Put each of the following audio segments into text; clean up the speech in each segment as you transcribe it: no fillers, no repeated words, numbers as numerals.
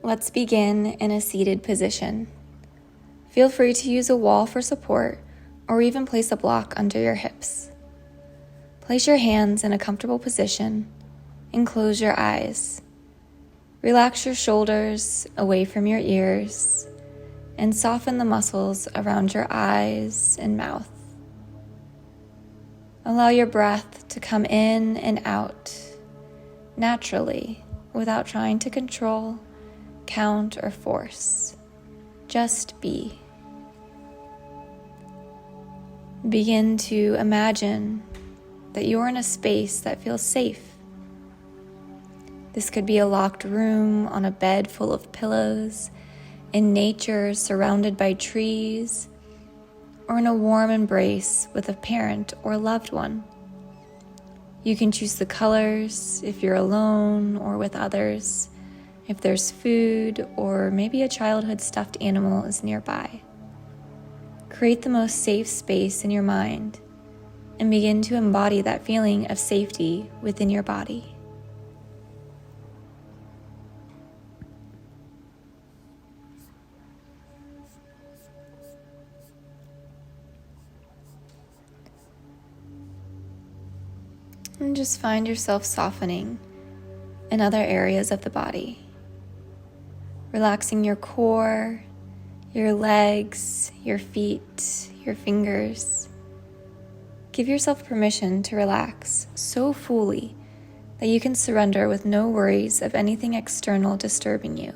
Let's begin in a seated position. Feel free to use a wall for support or even place a block under your hips. Place your hands in a comfortable position and close your eyes. Relax your shoulders away from your ears and soften the muscles around your eyes and mouth. Allow your breath to come in and out naturally without trying to control, count, or force. Just be. Begin to imagine that you're in a space that feels safe. This could be a locked room on a bed full of pillows, in nature surrounded by trees, or in a warm embrace with a parent or loved one. You can choose the colors if you're alone or with others, if there's food, or maybe a childhood stuffed animal is nearby. Create the most safe space in your mind and begin to embody that feeling of safety within your body. And just find yourself softening in other areas of the body. Relaxing your core, your legs, your feet, your fingers. Give yourself permission to relax so fully that you can surrender with no worries of anything external disturbing you.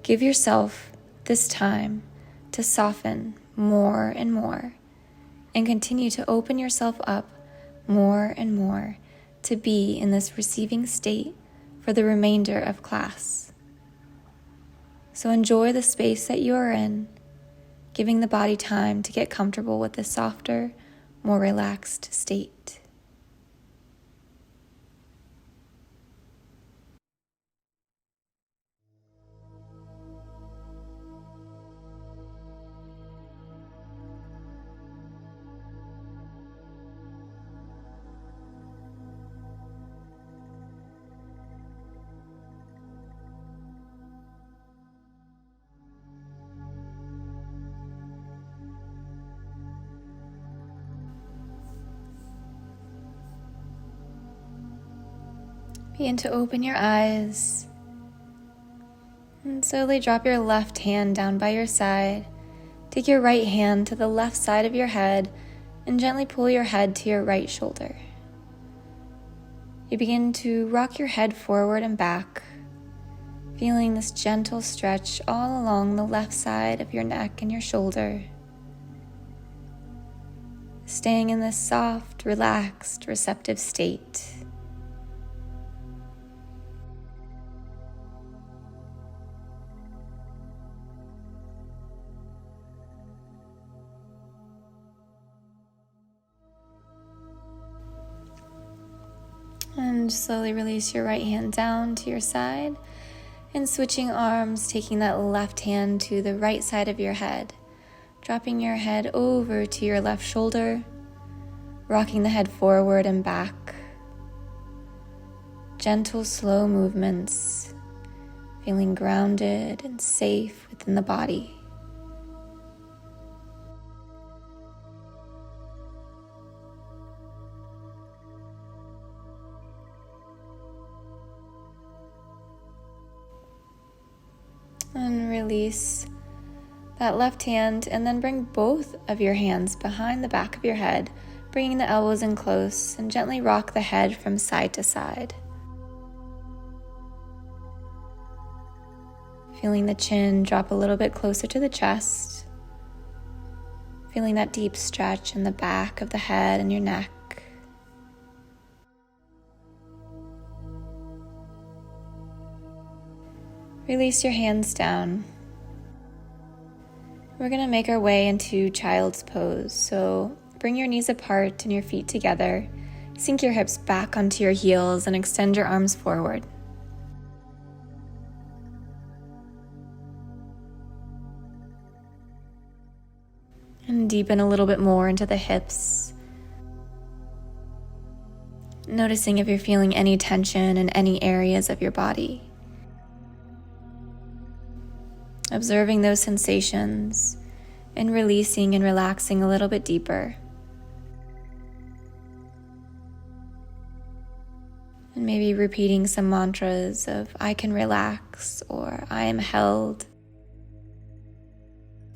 Give yourself this time to soften more and more and continue to open yourself up more and more to be in this receiving state for the remainder of class. So enjoy the space that you are in, giving the body time to get comfortable with this softer, more relaxed state. Begin to open your eyes and slowly drop your left hand down by your side. Take your right hand to the left side of your head and gently pull your head to your right shoulder. You begin to rock your head forward and back, feeling this gentle stretch all along the left side of your neck and your shoulder. Staying in this soft, relaxed, receptive state. And slowly release your right hand down to your side and switching arms, taking that left hand to the right side of your head, dropping your head over to your left shoulder, rocking the head forward and back. Gentle, slow movements, feeling grounded and safe within the body. And release that left hand and then bring both of your hands behind the back of your head, bringing the elbows in close and gently rock the head from side to side. Feeling the chin drop a little bit closer to the chest. Feeling that deep stretch in the back of the head and your neck. Release your hands down. We're going to make our way into child's pose. So bring your knees apart and your feet together. Sink your hips back onto your heels and extend your arms forward. And deepen a little bit more into the hips. Noticing if you're feeling any tension in any areas of your body. observing those sensations and releasing and relaxing a little bit deeper. And maybe repeating some mantras of I can relax or I am held.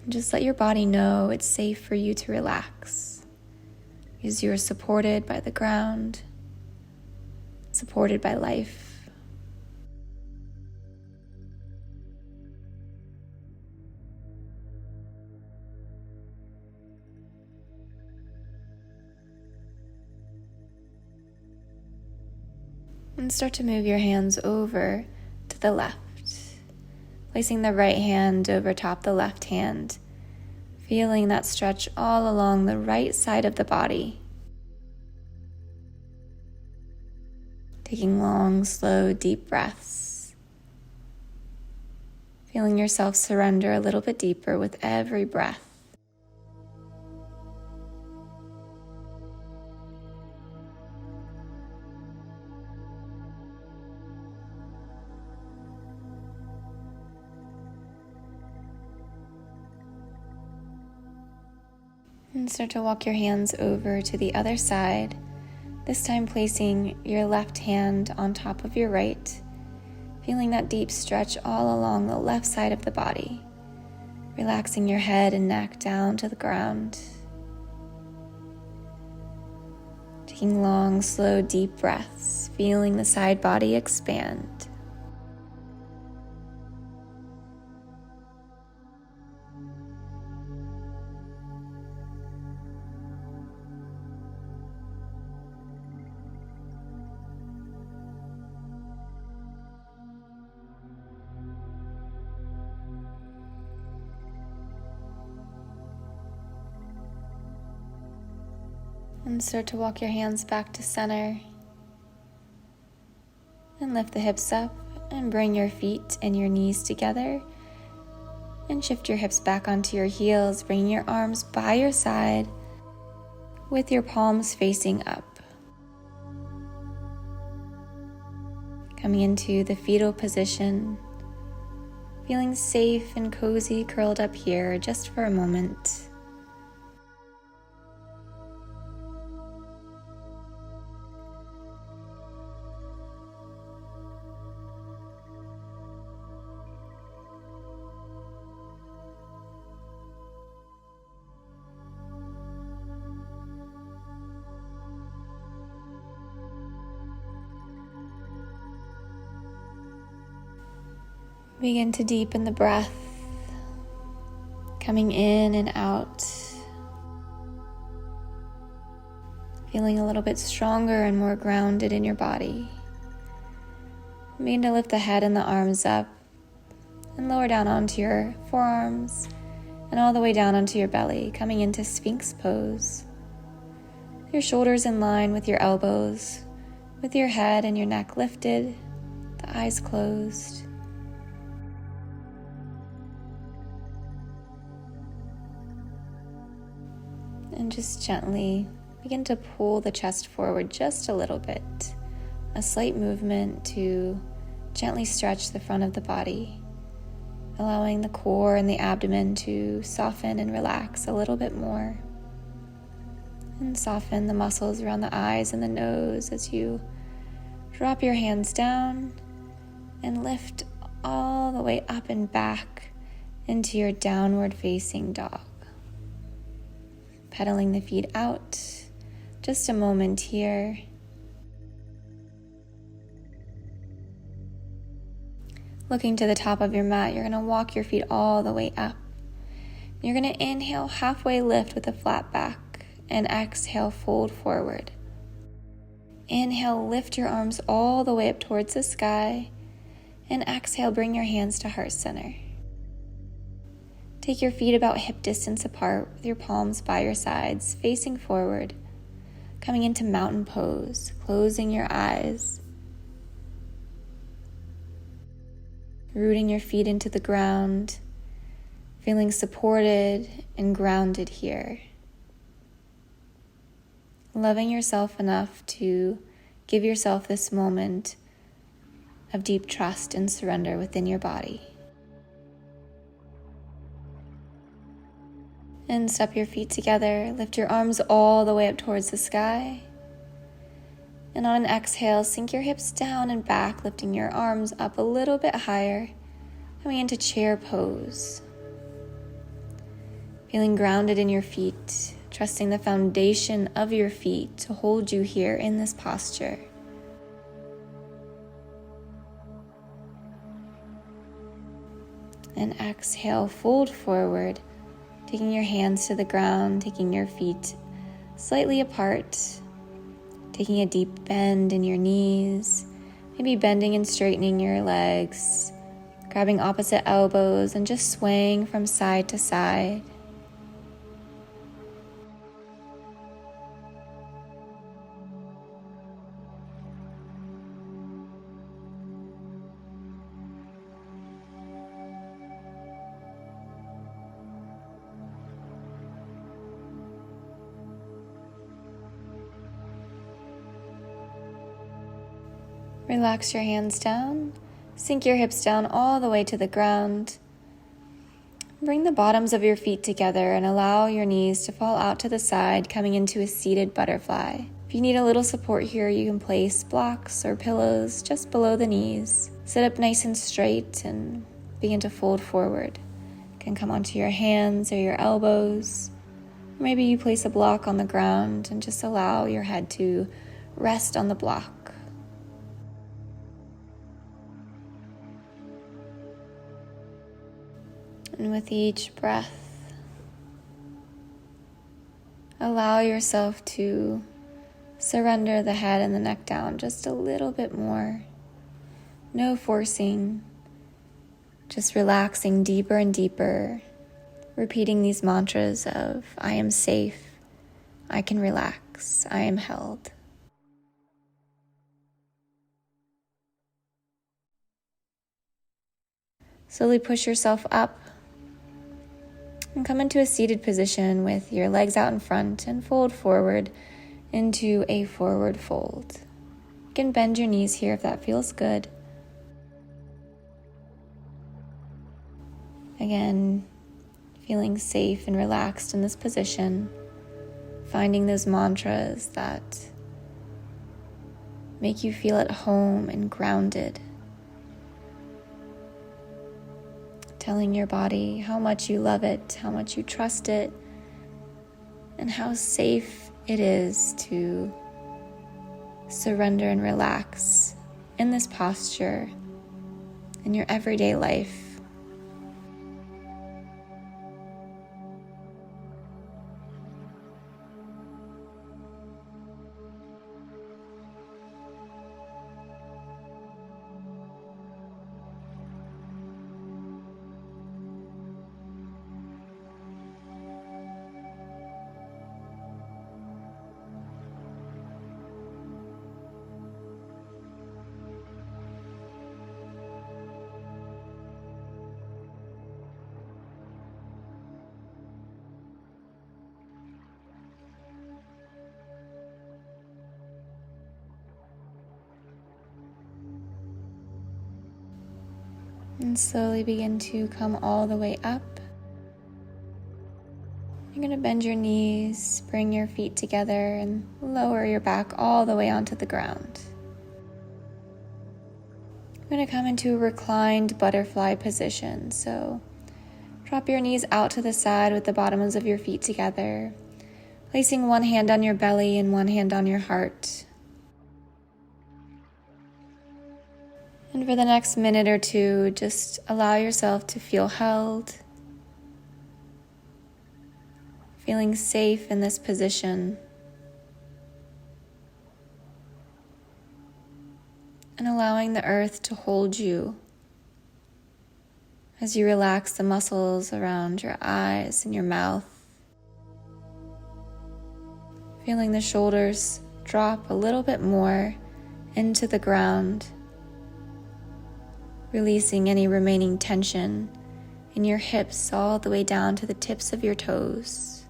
And just let your body know it's safe for you to relax because you are supported by the ground, supported by life. And start to move your hands over to the left, placing the right hand over top the left hand, feeling that stretch all along the right side of the body. Taking long, slow, deep breaths, feeling yourself surrender a little bit deeper with every breath. And start to walk your hands over to the other side, this time placing your left hand on top of your right, feeling that deep stretch all along the left side of the body, relaxing your head and neck down to the ground. Taking long, slow, deep breaths, feeling the side body expand. And start to walk your hands back to center. And lift the hips up and bring your feet and your knees together. And shift your hips back onto your heels, bringing your arms by your side with your palms facing up. Coming into the fetal position, feeling safe and cozy curled up here just for a moment. Begin to deepen the breath, coming in and out, feeling a little bit stronger and more grounded in your body. Begin to lift the head and the arms up and lower down onto your forearms and all the way down onto your belly, coming into Sphinx pose. Your shoulders in line with your elbows, with your head and your neck lifted, the eyes closed. And just gently begin to pull the chest forward just a little bit. A slight movement to gently stretch the front of the body, allowing the core and the abdomen to soften and relax a little bit more. And soften the muscles around the eyes and the nose as you drop your hands down and lift all the way up and back into your downward facing dog. Pedaling the feet out, just a moment here. Looking to the top of your mat, you're going to walk your feet all the way up. You're going to inhale, halfway lift with a flat back, and exhale, fold forward. Inhale, lift your arms all the way up towards the sky, and exhale, bring your hands to heart center. Take your feet about hip distance apart with your palms by your sides, facing forward, coming into mountain pose, closing your eyes, rooting your feet into the ground, feeling supported and grounded here. Loving yourself enough to give yourself this moment of deep trust and surrender within your body. And step your feet together. Lift your arms all the way up towards the sky. And on an exhale, sink your hips down and back, lifting your arms up a little bit higher. Coming into chair pose. Feeling grounded in your feet, trusting the foundation of your feet to hold you here in this posture. And exhale, fold forward, taking your hands to the ground, taking your feet slightly apart, taking a deep bend in your knees, maybe bending and straightening your legs, grabbing opposite elbows and just swaying from side to side. Relax your hands down, sink your hips down all the way to the ground. Bring the bottoms of your feet together and allow your knees to fall out to the side, coming into a seated butterfly. If you need a little support here, you can place blocks or pillows just below the knees. Sit up nice and straight and begin to fold forward. You can come onto your hands or your elbows. Or maybe you place a block on the ground and just allow your head to rest on the block. And with each breath, allow yourself to surrender the head and the neck down just a little bit more. No forcing, just relaxing deeper and deeper, repeating these mantras of I am safe, I can relax, I am held. Slowly push yourself up and come into a seated position with your legs out in front and fold forward into a forward fold. You can bend your knees here if that feels good. Again, feeling safe and relaxed in this position, finding those mantras that make you feel at home and grounded. Telling your body how much you love it, how much you trust it, and how safe it is to surrender and relax in this posture in your everyday life. And slowly begin to come all the way up. You're going to bend your knees, bring your feet together, and lower your back all the way onto the ground. You're going to come into a reclined butterfly position. So drop your knees out to the side with the bottoms of your feet together, placing one hand on your belly and one hand on your heart. And for the next minute or two, just allow yourself to feel held, feeling safe in this position, and allowing the earth to hold you as you relax the muscles around your eyes and your mouth, feeling the shoulders drop a little bit more into the ground, releasing any remaining tension in your hips all the way down to the tips of your toes.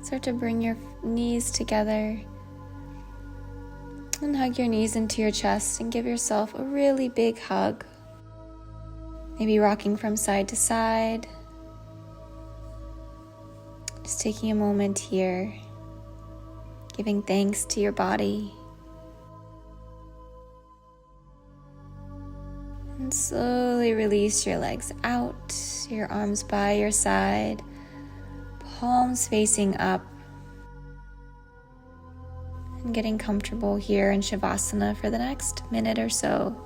Start to bring your knees together and hug your knees into your chest and give yourself a really big hug. Maybe rocking from side to side. Just taking a moment here, giving thanks to your body. And slowly release your legs out, your arms by your side, palms facing up. And getting comfortable here in Shavasana for the next minute or so.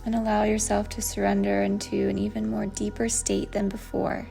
And allow yourself to surrender into an even more deeper state than before.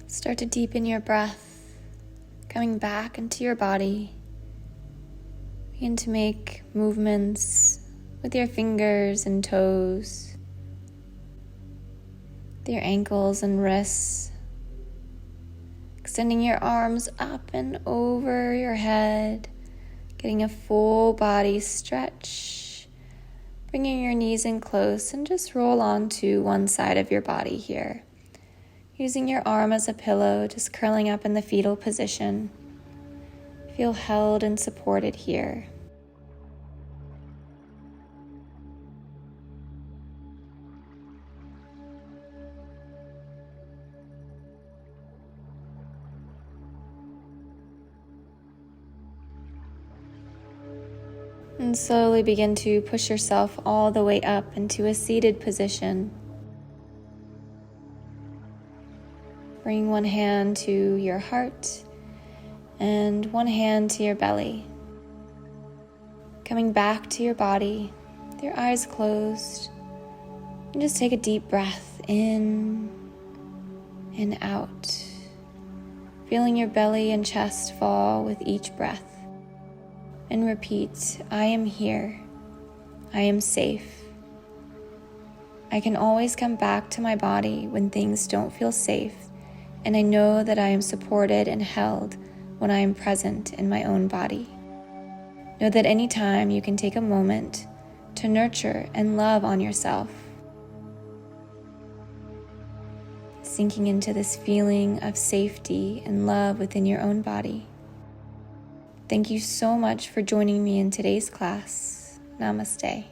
Start to deepen your breath, coming back into your body. Begin to make movements with your fingers and toes, with your ankles and wrists, extending your arms up and over your head, getting a full body stretch, bringing your knees in close and just roll onto one side of your body here. Using your arm as a pillow, just curling up in the fetal position. Feel held and supported here. And slowly begin to push yourself all the way up into a seated position. Bring one hand to your heart and one hand to your belly. Coming back to your body, with your eyes closed, and just take a deep breath in and out. Feeling your belly and chest fall with each breath. And repeat, I am here. I am safe. I can always come back to my body when things don't feel safe. And I know that I am supported and held when I am present in my own body. Know that anytime you can take a moment to nurture and love on yourself. Sinking into this feeling of safety and love within your own body. Thank you so much for joining me in today's class. Namaste.